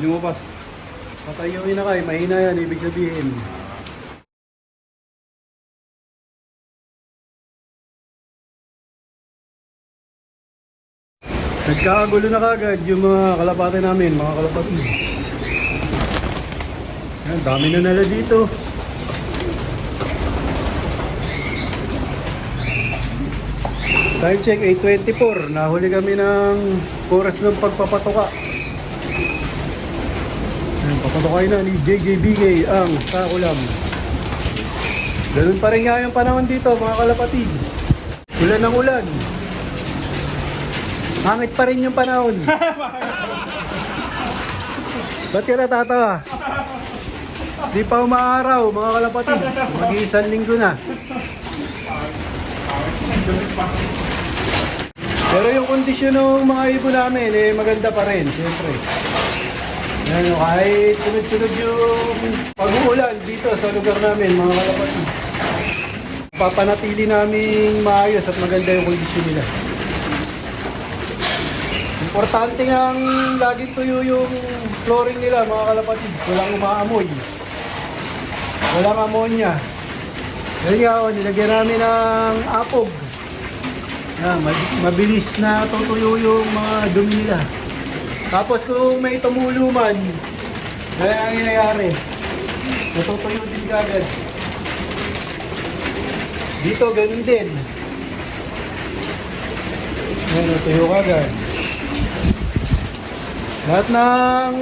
lumabas. Patay yung inakay, mahina yan, ibig sabihin. Nagkakagulo na kagad yung mga kalapate namin, mga kalapatids. Yan, dami na nala dito. Time check, 8:24. Nahuli kami ng oras ng pagpapatuka. Yan, papatukay na ni JJBK ang Sakulam. Ganun pa rin nga yung panahon dito, mga kalapatids. Ulan ng ulan. Hangit pa rin yung panahon. Ba't ka natatawa? Di pa umaaraw, mga kalapatids. Mag-iisang linggo na. Pero yung kondisyon ng mga ibon namin, maganda pa rin, siyempre. Yan, kahit sunod-sunod yung pag-uulan dito sa lugar namin, mga kalapatids. Papanatili namin maayos at maganda yung kondisyon nila. Importante nga laging tuyo yung flooring nila, mga kalapatids. Walang umaamoy. Walang ammonia. Yan nga, nilagyan namin ng apog. Yan, mabilis na tutuyo yung mga dumi nila. Tapos kung may tumulo man, kaya ang nangyayari, natutuyo din kagad. Dito, ganun din. Yan, natuyo kagad. Lahat ng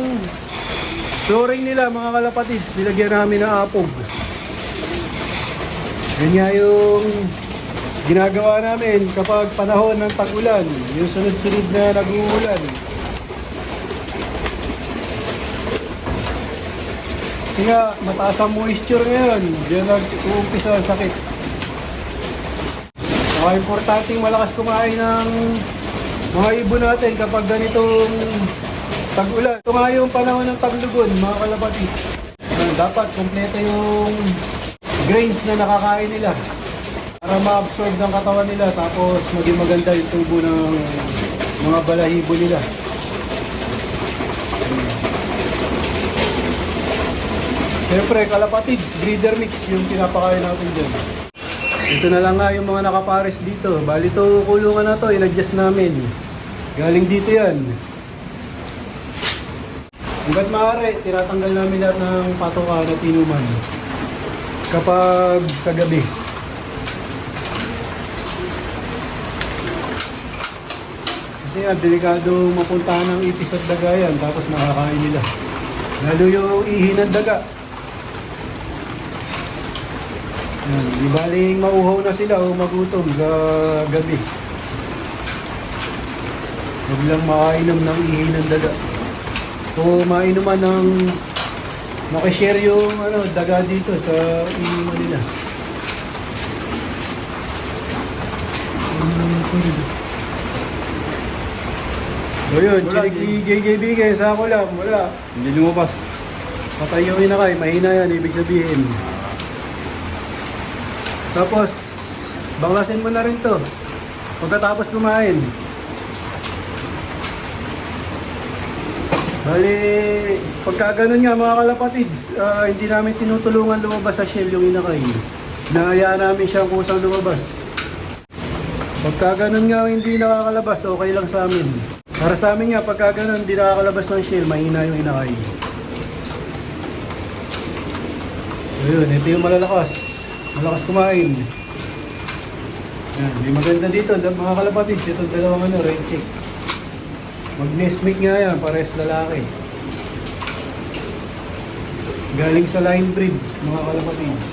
flooring nila, mga kalapatids, nilagyan namin ng apog. Yan nga yung ginagawa namin kapag panahon ng tag-ulan, yung sunod-sunod na nag-uulan. Kaya mataas ang moisture ngayon, diyan nag-uumpisa ang sakit. Saka importanteng malakas kumain ng mga ibon natin kapag ganitong tag-ulan. Ito nga yung panahon ng taglugon, mga kalapatids. Dapat kompleto yung grains na nakakain nila para ma-absorb ng katawan nila, tapos maging maganda yung tubo ng mga balahibo nila. Siyempre, kalapatids, breeder mix yung pinapakain natin dyan. Ito na lang nga yung mga nakapares dito. Bali ito, kulungan na to, in-adjust namin. Galing dito yan. Hanggat maaari, tinatanggal namin lahat ng patoka na tinuman kapag sa gabi. Kasi nga, delikado mapuntahan ng ipis at daga yan, tapos makakain nila. Lalo yung ihi ng daga. Yan, di baling mauhaw na sila o magutom sa gabi. Huwag lang makainom ng ihi ng daga. O mainuman ng makishare yung daga dito sa inuman nila. So yun, JJBK sa Sakulam, wala. Hindi lumabas. Patay yung inakay, mahina yan, ibig sabihin. Tapos, baklasin mo na rin to pagkatapos kumain. Bali, pagka ganun nga mga kalapatids, hindi namin tinutulungan lumabas sa shell yung inakay. Nahayaan namin siyang kusang lumabas. Pagka ganun nga hindi nakakalabas, okay lang sa amin. Para sa amin nga, pagka ganun hindi nakakalabas ng shell, mahina yung inakay. Ayun, ito yung malalakas. Malakas kumain. Yan, may maganda dito, mga kalapatids, itong dalawang red chick. Mag-nestmate nga yan, parehas lalaki. Galing sa line breed, mga kalapatids.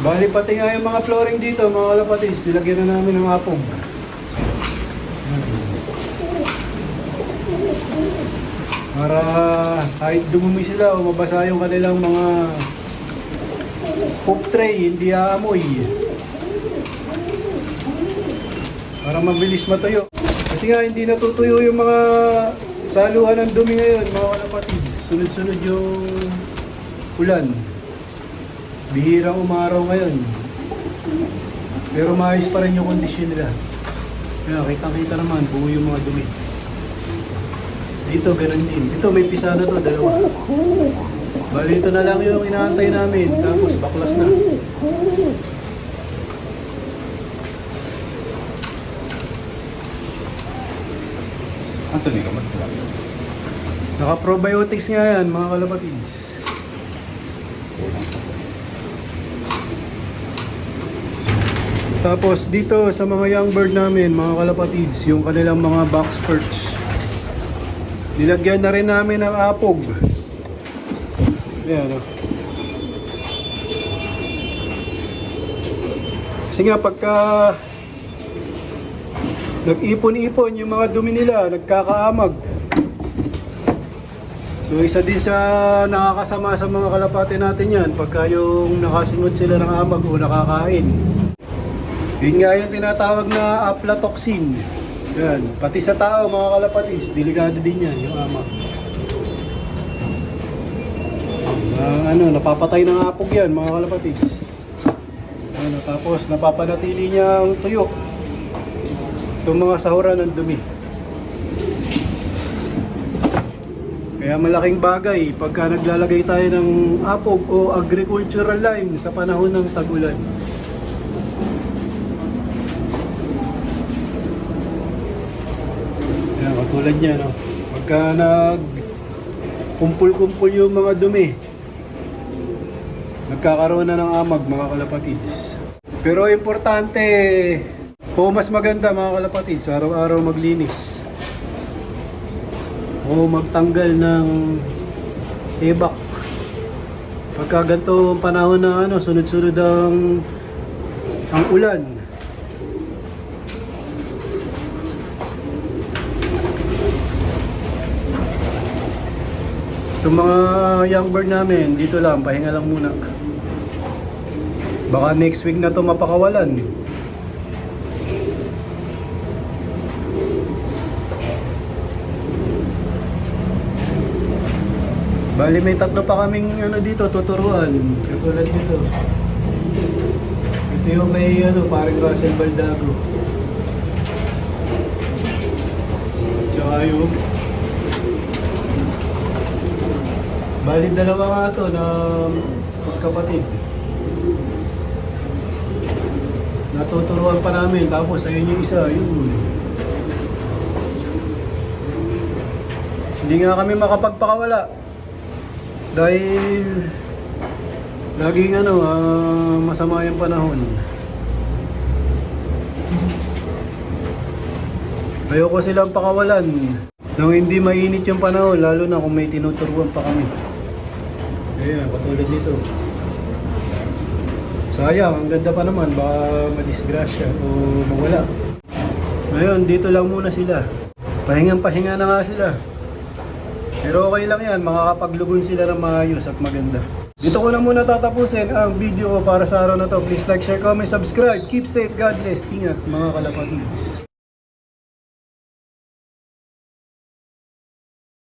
Bali pati nga yung mga flooring dito, mga kalapatids, nilagyan na namin ng apog. Para kahit dumumi sila o mabasa yung kanilang mga poop tray, hindi aamoy. Para mabilis matuyo. Kasi nga hindi natutuyo yung mga saluhan ng dumi ngayon, mga kalapatids. Sunod-sunod yung ulan. Bihirang umaraw ngayon. Pero maayos pa rin yung kondisyon nila. Kaya kitang-kita naman, buo yung mga dumi. Dito, ganun din. Ito, may pisana to, dalawa. Bali, ito na lang yung inaantay namin. Tapos, baklas na. Anthony, kamat ka lang. Naka-probiotics nga yan, mga kalapatids. Tapos, dito sa mga young bird namin, mga kalapatids, yung kanilang mga box perch. Nilagyan na rin namin ng apog. Ayan, oh. Kasi nga, pagka nag-ipon-ipon yung mga dumi nila, nagkakaamag. So, isa din sa nakakasama sa mga kalapate natin yan, pagka yung nakasunod sila ng amag o nakakain. Yun nga yung tinatawag na aflatoxin. Yan, pati sa tao, mga kalapatis, delikado din yan, yung amag. Napapatay ng apog yan, mga kalapatis. Tapos napapanatili niya ang tuyo. Itong mga sahuran ng dumi. Kaya malaking bagay pagka naglalagay tayo ng apog o agricultural lime sa panahon ng tag-ulan. Yan, katulad niya, no? Pagka nagkumpul-kumpul yung mga dumi, nagkakaroon na ng amag, mga kalapatids. Pero importante, o mas maganda, mga kalapatids, araw-araw maglinis o magtanggal ng ebak. Pagka ganito ang panahon na sunod-sunod ang ulan. Itong mga young bird namin, dito lang, pahinga lang muna. Baka next week na to mapakawalan. Bali, may tatlo pa kaming dito, tuturuan. Katulad dito. Ito yung may parang Russell Baldago. Tsaka yung bali, dalawa nga to na magkapatid. Natuturuan pa namin, tapos ayun yung isa, yun. Hindi nga kami makapagpakawala. Dahil laging masama yung panahon. Ayoko silang pakawalan nang hindi mainit yung panahon, lalo na kung may tinuturuan pa kami. Ayan, katulad nito. Sayang, ang ganda pa naman, baka madisgrasya o mawala. Ngayon, dito lang muna sila. Pahingang-pahinga na nga sila. Pero okay lang yan, makakapaglugon sila ng maayos at maganda. Dito ko na muna tatapusin ang video ko para sa araw na to. Please like, share, comment, subscribe. Keep safe, God bless. Ingat mga kalapatids.